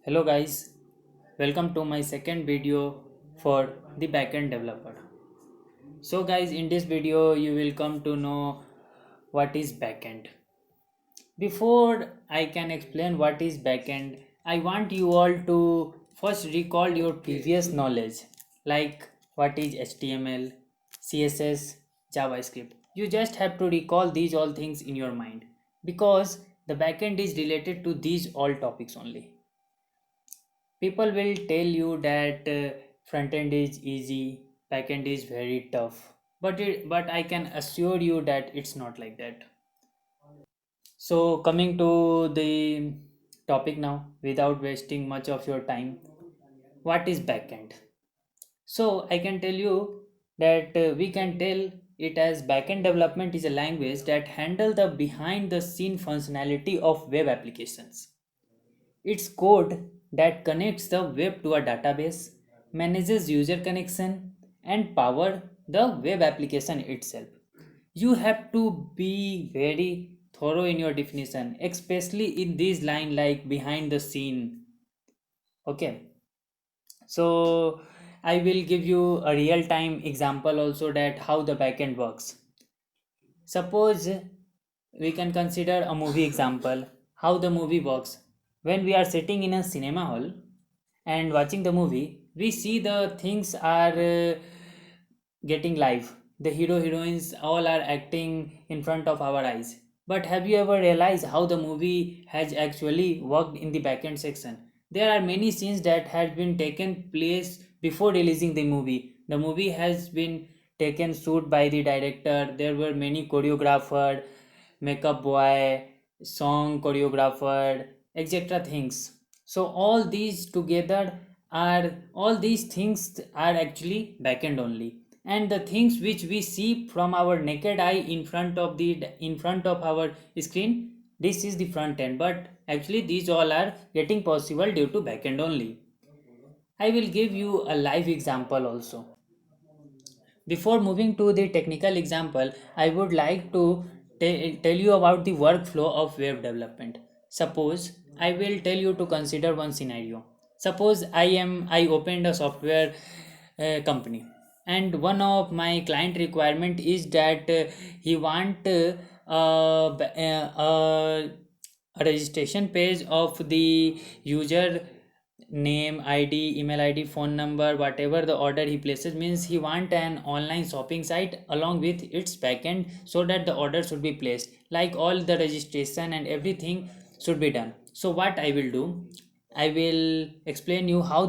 Hello guys, welcome to my second video for the backend developer. So guys, in this video you will come to know what is backend. Before I can explain what is backend, I want you all to first recall your previous knowledge like what is HTML, CSS, JavaScript. You just have to recall these all things in your mind because the backend is related to these all topics only. People will tell you that front end is easy, back end is very tough, but I can assure you that it's not like that. So coming to the topic now, without wasting much of your time, what is backend? So I can tell you that we can tell it as backend development is a language that handle the behind the scene functionality of web applications. It's code that connects the web to a database, manages user connection, and power the web application itself. You have to be very thorough in your definition, especially in this line like behind the scene. Okay, so I will give you a real time example also that how the backend works. Suppose we can consider a movie example how the movie works. When we are sitting in a cinema hall and watching the movie, we see the things are getting live. The hero heroines all are acting in front of our eyes. But have you ever realized how the movie has actually worked in the backend section? There are many scenes that had been taken place before releasing the movie. The movie has been taken shoot by the director. There were many choreographer, makeup boy, song choreographer, etc. things. So all these things are actually backend only, and the things which we see from our naked eye in front of our screen, this is the front end, but actually these all are getting possible due to backend only. I will give you a live example also. Before moving to the technical example, I would like to tell you about the workflow of web development. Suppose I will tell you to consider one scenario. Suppose I opened a software company, and one of my client requirement is that he want a registration page of the user name, id, email id, phone number, whatever the order he places, means he want an online shopping site along with its backend so that the order should be placed, like all the registration and everything should be done. So what I will do, I will explain you how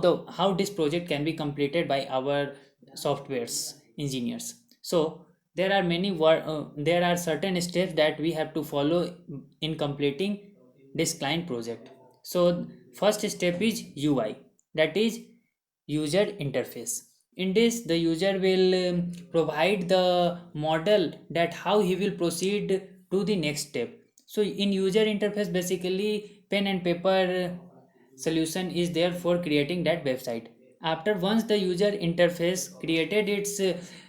this project can be completed by our softwares engineers. So there are certain steps that we have to follow in completing this client project. So first step is UI, that is user interface. In this, the user will provide the model that how he will proceed to the next step. So in user interface, basically pen and paper solution is there for creating that website. After once the user interface created its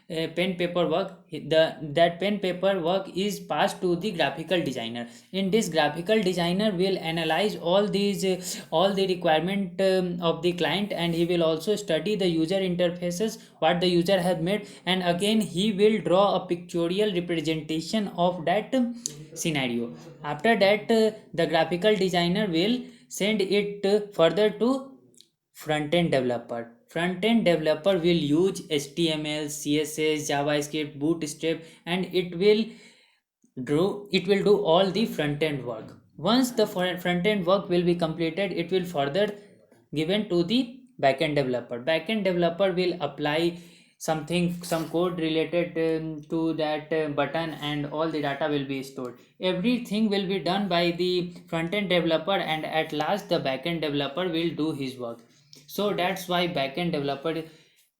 pen paper work, that pen paper work is passed to the graphical designer. In this, graphical designer will analyze all the requirement of the client, and he will also study the user interfaces what the user has made, and again he will draw a pictorial representation of that scenario. After that, the graphical designer will send it further to front end developer. Front end developer will use HTML, CSS, JavaScript, Bootstrap, and it will do all the front end work. Once the front end work will be completed, it will further given to the backend developer. Backend developer will apply some code related to that button, and all the data will be stored. Everything will be done by the front end developer, and at last the backend developer will do his work. So that's why backend developer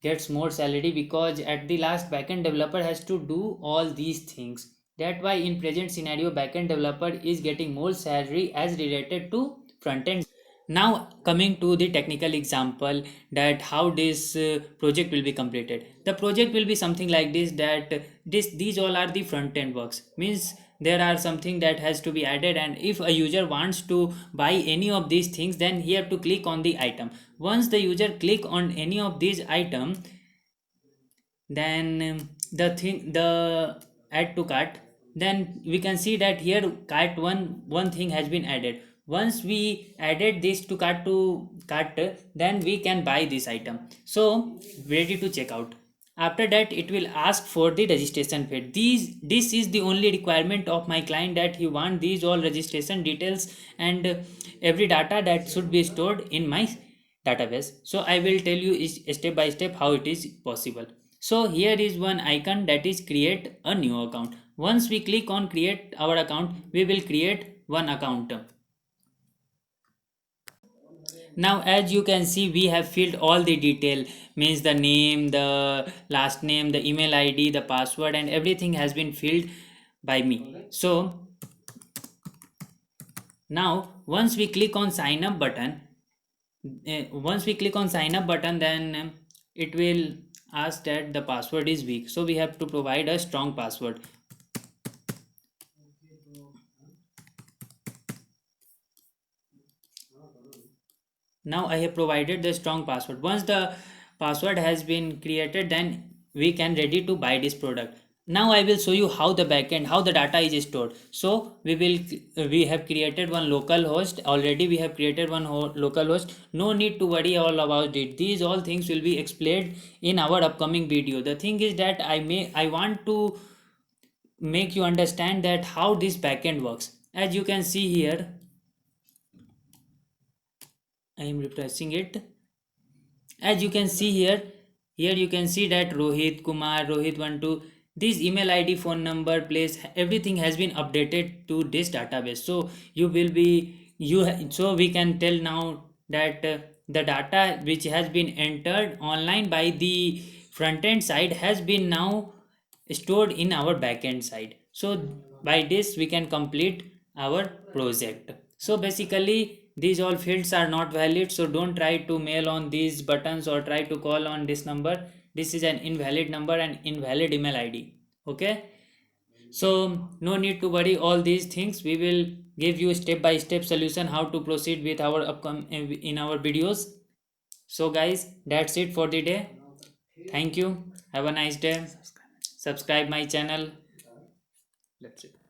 gets more salary, because at the last backend developer has to do all these things. That why in present scenario backend developer is getting more salary as related to front end. Now coming to the technical example that how this project will be completed. The project will be something like this, that these all are the front end works, means there are something that has to be added, and if a user wants to buy any of these things, then he have to click on the item. Once the user click on any of these item, then the add to cart, then we can see that here cart one thing has been added. Once we added this to cart, then we can buy this item. So ready to check out. After that, it will ask for the registration fee. This is the only requirement of my client, that he want these all registration details and every data that should be stored in my database. So I will tell you step by step how it is possible. So here is one icon, that is create a new account. Once we click on create our account, we will create one account. Now as you can see, we have filled all the detail, means the name, the last name, the email id, the password, and everything has been filled by me. So now once we click on sign up button, then it will ask that the password is weak, so we have to provide a strong password. Now I have provided the strong password. Once the password has been created, then we can ready to buy this product. Now I will show you how the backend, how the data is stored. So we have created one local host already. We have created one local host. No need to worry all about it. These all things will be explained in our upcoming video. The thing is that I want to make you understand that how this backend works. As you can see here, I am refreshing it. As you can see here you can see that Rohit Kumar, Rohit12, this email id, phone number, place, everything has been updated to this database. So you will be so we can tell now that the data which has been entered online by the front end side has been now stored in our backend side. So by this we can complete our project. So basically these all fields are not valid, so don't try to mail on these buttons or try to call on this number. This is an invalid number and invalid email id. Okay, so no need to worry all these things. We will give you step by step solution how to proceed with our upcoming in our videos. So guys, that's it for the day. Thank you, have a nice day. Subscribe my channel. That's it.